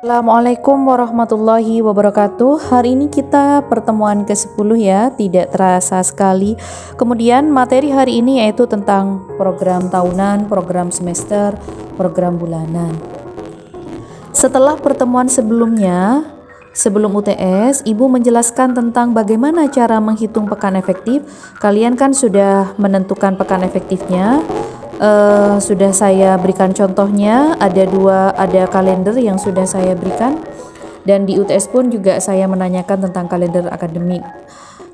Assalamualaikum warahmatullahi wabarakatuh. Hari ini kita pertemuan ke-10 ya, tidak terasa sekali. Kemudian materi hari ini yaitu tentang program tahunan, program semester, program bulanan. Setelah pertemuan sebelumnya, sebelum UTS, Ibu menjelaskan tentang bagaimana cara menghitung pekan efektif. Kalian kan sudah menentukan pekan efektifnya. Sudah saya berikan contohnya, ada kalender yang sudah saya berikan, dan di UTS pun juga saya menanyakan tentang kalender akademik.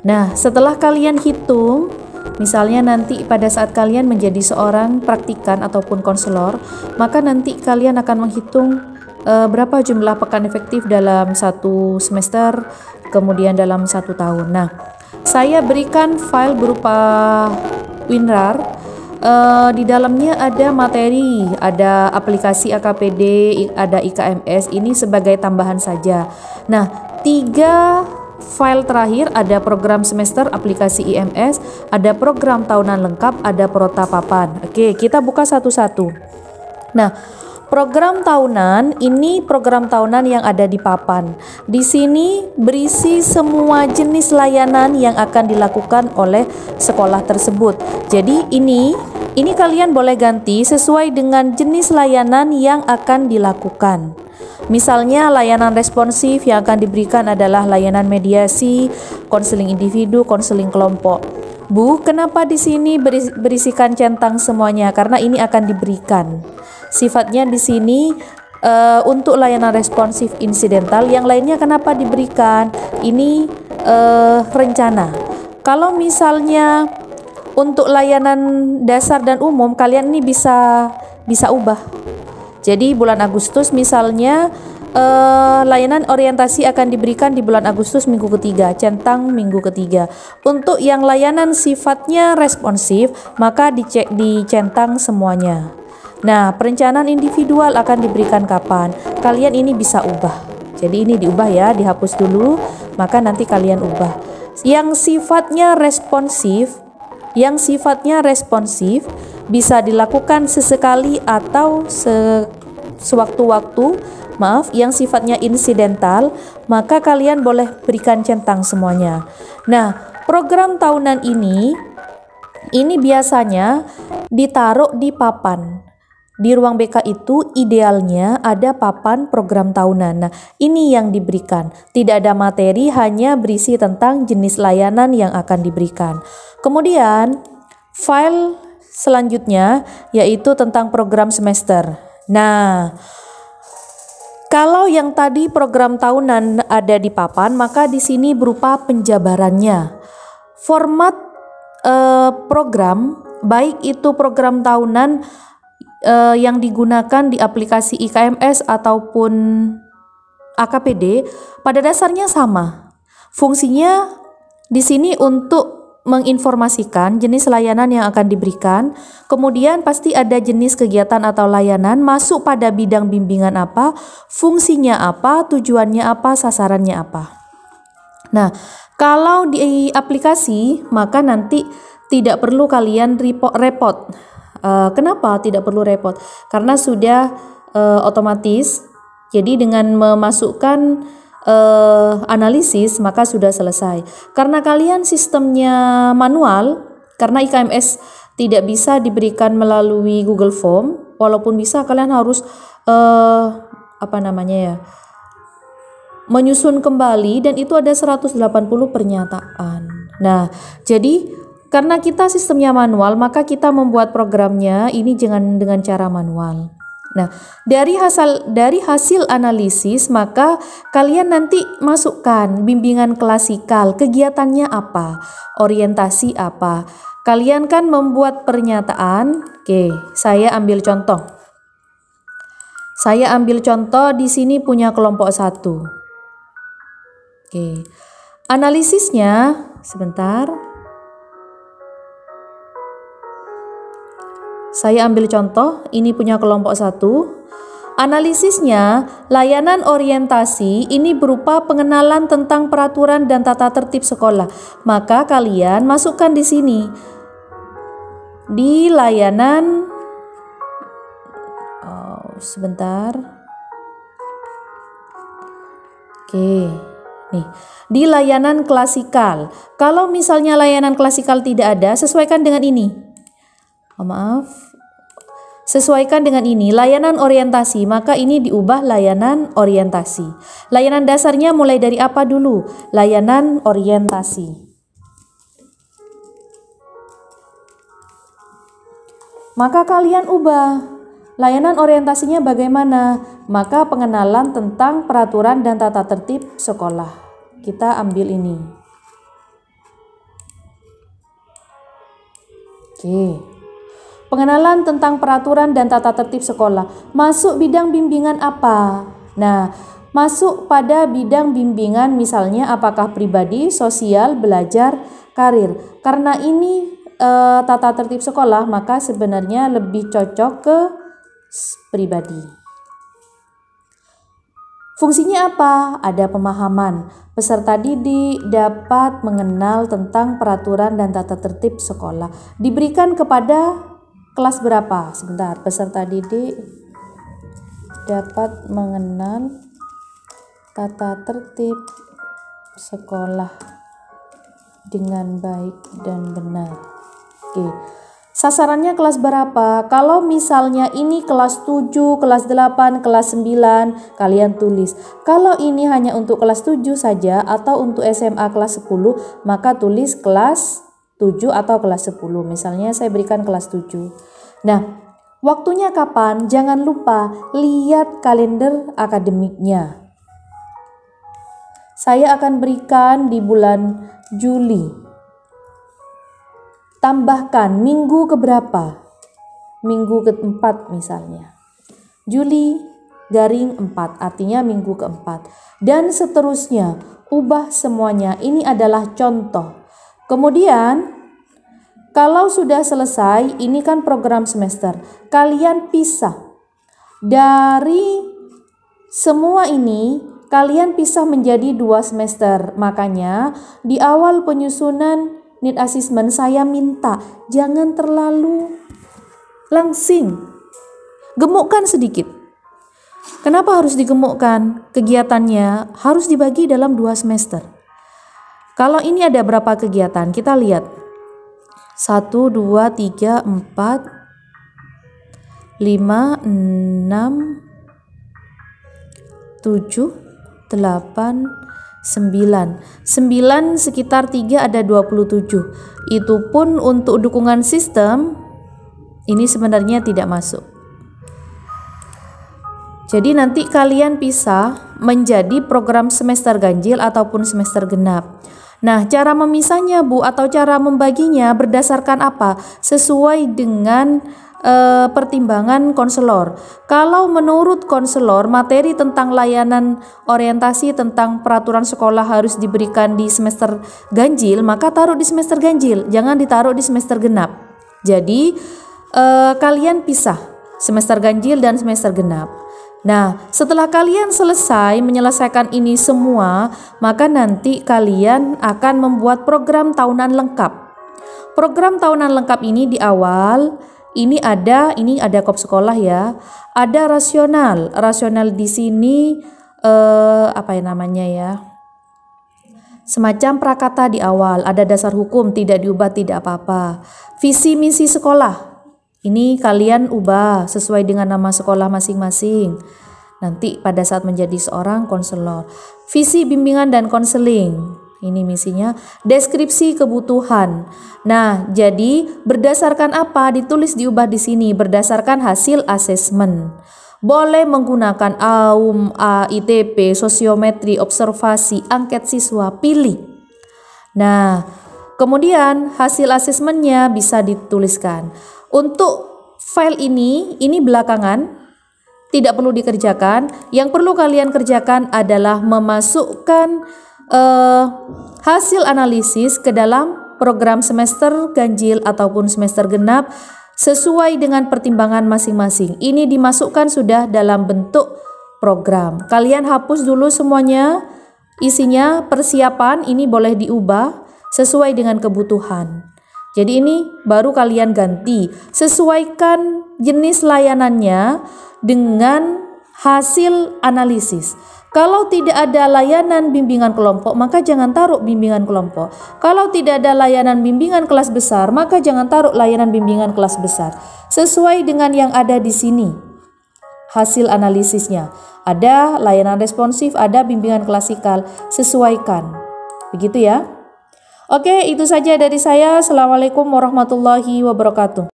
Nah, setelah kalian hitung, misalnya nanti pada saat kalian menjadi seorang praktikan ataupun konselor, maka nanti kalian akan menghitung berapa jumlah pekan efektif dalam satu semester, kemudian dalam satu tahun. Nah, saya berikan file berupa WinRAR. Di dalamnya ada materi, ada aplikasi AKPD, ada IKMS, ini sebagai tambahan saja. Nah, 3 file terakhir ada program semester, aplikasi IMS, ada program tahunan lengkap, ada protapapan. Oke, kita buka satu-satu. Nah, program tahunan ini program tahunan yang ada di papan. Di sini berisi semua jenis layanan yang akan dilakukan oleh sekolah tersebut. Jadi ini kalian boleh ganti sesuai dengan jenis layanan yang akan dilakukan. Misalnya layanan responsif yang akan diberikan adalah layanan mediasi, konseling individu, konseling kelompok. Bu, kenapa di sini berisikan centang semuanya? Karena ini akan diberikan. Sifatnya di sini untuk layanan responsif insidental, yang lainnya kenapa diberikan? Ini rencana. Kalau misalnya untuk layanan dasar dan umum, kalian ini bisa ubah. Jadi bulan Agustus misalnya layanan orientasi akan diberikan di bulan Agustus minggu ketiga, centang minggu ketiga. Untuk yang layanan sifatnya responsif, maka dicentang semuanya. Nah, perencanaan individual akan diberikan kapan? Kalian ini bisa ubah. Jadi ini diubah ya, dihapus dulu, maka nanti kalian ubah. Yang sifatnya responsif bisa dilakukan sesekali atau sewaktu-waktu. Maaf, yang sifatnya insidental, maka kalian boleh berikan centang semuanya. Nah, program tahunan ini biasanya ditaruh di papan. Di ruang BK itu idealnya ada papan program tahunan. Nah, ini yang diberikan. Tidak ada materi, hanya berisi tentang jenis layanan yang akan diberikan. Kemudian, file selanjutnya yaitu tentang program semester. Nah, kalau yang tadi program tahunan ada di papan, maka di sini berupa penjabarannya. Format program, baik itu program tahunan yang digunakan di aplikasi IKMS ataupun AKPD, pada dasarnya sama. Fungsinya di sini untuk menginformasikan jenis layanan yang akan diberikan, kemudian pasti ada jenis kegiatan atau layanan, masuk pada bidang bimbingan apa, fungsinya apa, tujuannya apa, sasarannya apa. Nah, kalau di aplikasi, maka nanti tidak perlu kalian repot. Kenapa tidak perlu repot? Karena sudah otomatis. Jadi dengan memasukkan analisis maka sudah selesai. Karena kalian sistemnya manual, karena IKMS tidak bisa diberikan melalui Google Form, walaupun bisa kalian harus menyusun kembali, dan itu ada 180 pernyataan. Nah, jadi karena kita sistemnya manual, maka kita membuat programnya ini jangan dengan cara manual. Nah, dari hasil analisis, maka kalian nanti masukkan bimbingan klasikal, kegiatannya apa, orientasi apa. Kalian kan membuat pernyataan. Oke, saya ambil contoh. Di sini punya kelompok 1. Oke. Analisisnya sebentar. Saya ambil contoh, ini punya kelompok 1. Analisisnya, layanan orientasi ini berupa pengenalan tentang peraturan dan tata tertib sekolah. Maka kalian masukkan di sini. Di layanan sebentar. Oke, nih di layanan klasikal. Kalau misalnya layanan klasikal tidak ada, sesuaikan dengan ini. Sesuaikan dengan ini, layanan orientasi, maka ini diubah layanan orientasi. Layanan dasarnya mulai dari apa dulu? Layanan orientasi. Maka kalian ubah. Layanan orientasinya bagaimana? Maka pengenalan tentang peraturan dan tata tertib sekolah. Kita ambil ini. Oke. Pengenalan tentang peraturan dan tata tertib sekolah. Masuk bidang bimbingan apa? Nah, masuk pada bidang bimbingan misalnya apakah pribadi, sosial, belajar, karir. Karena ini tata tertib sekolah, maka sebenarnya lebih cocok ke pribadi. Fungsinya apa? Ada pemahaman. Peserta didik dapat mengenal tentang peraturan dan tata tertib sekolah. Diberikan kepada kelas berapa? Sebentar, peserta didik dapat mengenal tata tertib sekolah dengan baik dan benar. Oke. Sasarannya kelas berapa? Kalau misalnya ini kelas 7, kelas 8, kelas 9, kalian tulis. Kalau ini hanya untuk kelas 7 saja atau untuk SMA kelas 10, maka tulis kelas 7 atau kelas 10. Misalnya saya berikan kelas 7. Nah, waktunya kapan? Jangan lupa lihat kalender akademiknya. Saya akan berikan di bulan Juli. Tambahkan minggu keberapa? Minggu keempat misalnya. Juli garing 4 artinya minggu keempat. Dan seterusnya, ubah semuanya. Ini adalah contoh. Kemudian, kalau sudah selesai, ini kan program semester. Kalian pisah. Dari semua ini, kalian pisah menjadi 2 semester. Makanya, di awal penyusunan need assessment saya minta jangan terlalu langsing, gemukkan sedikit. Kenapa harus digemukkan? Kegiatannya harus dibagi dalam 2 semester. Kalau ini ada berapa kegiatan? Kita lihat 1, 2, 3, 4, 5, 6, 7, 8, 9 sekitar 3 ada 27. Itu pun untuk dukungan sistem ini sebenarnya tidak masuk. Jadi nanti kalian pisah menjadi program semester ganjil ataupun semester genap. Nah, cara memisahnya Bu atau cara membaginya berdasarkan apa? Sesuai dengan pertimbangan konselor. Kalau menurut konselor materi tentang layanan orientasi tentang peraturan sekolah harus diberikan di semester ganjil, maka taruh di semester ganjil, jangan ditaruh di semester genap. Jadi kalian pisah semester ganjil dan semester genap. Nah, setelah kalian selesai menyelesaikan ini semua, maka nanti kalian akan membuat program tahunan lengkap. Program tahunan lengkap ini di awal ini ada kop sekolah ya. Ada rasional. Rasional di sini apa ya namanya ya? Semacam prakata di awal. Ada dasar hukum, tidak diubah tidak apa-apa. Visi misi sekolah. Ini kalian ubah sesuai dengan nama sekolah masing-masing. Nanti pada saat menjadi seorang konselor. Visi bimbingan dan konseling. Ini misinya. Deskripsi kebutuhan. Nah, jadi berdasarkan apa? Ditulis diubah di sini berdasarkan hasil asesmen. Boleh menggunakan AUM, AITP, sosiometri, observasi, angket siswa, pilih. Nah, kemudian hasil asesmennya bisa dituliskan. Untuk file ini belakangan, tidak perlu dikerjakan. Yang perlu kalian kerjakan adalah memasukkan hasil analisis ke dalam program semester ganjil ataupun semester genap sesuai dengan pertimbangan masing-masing. Ini dimasukkan sudah dalam bentuk program. Kalian hapus dulu semuanya. Isinya persiapan ini boleh diubah sesuai dengan kebutuhan. Jadi ini baru kalian ganti. Sesuaikan jenis layanannya dengan hasil analisis. Kalau tidak ada layanan bimbingan kelompok, maka jangan taruh bimbingan kelompok. Kalau tidak ada layanan bimbingan kelas besar, maka jangan taruh layanan bimbingan kelas besar. Sesuai dengan yang ada di sini. Hasil analisisnya. Ada layanan responsif, ada bimbingan klasikal. Sesuaikan. Begitu ya. Oke, itu saja dari saya. Assalamualaikum warahmatullahi wabarakatuh.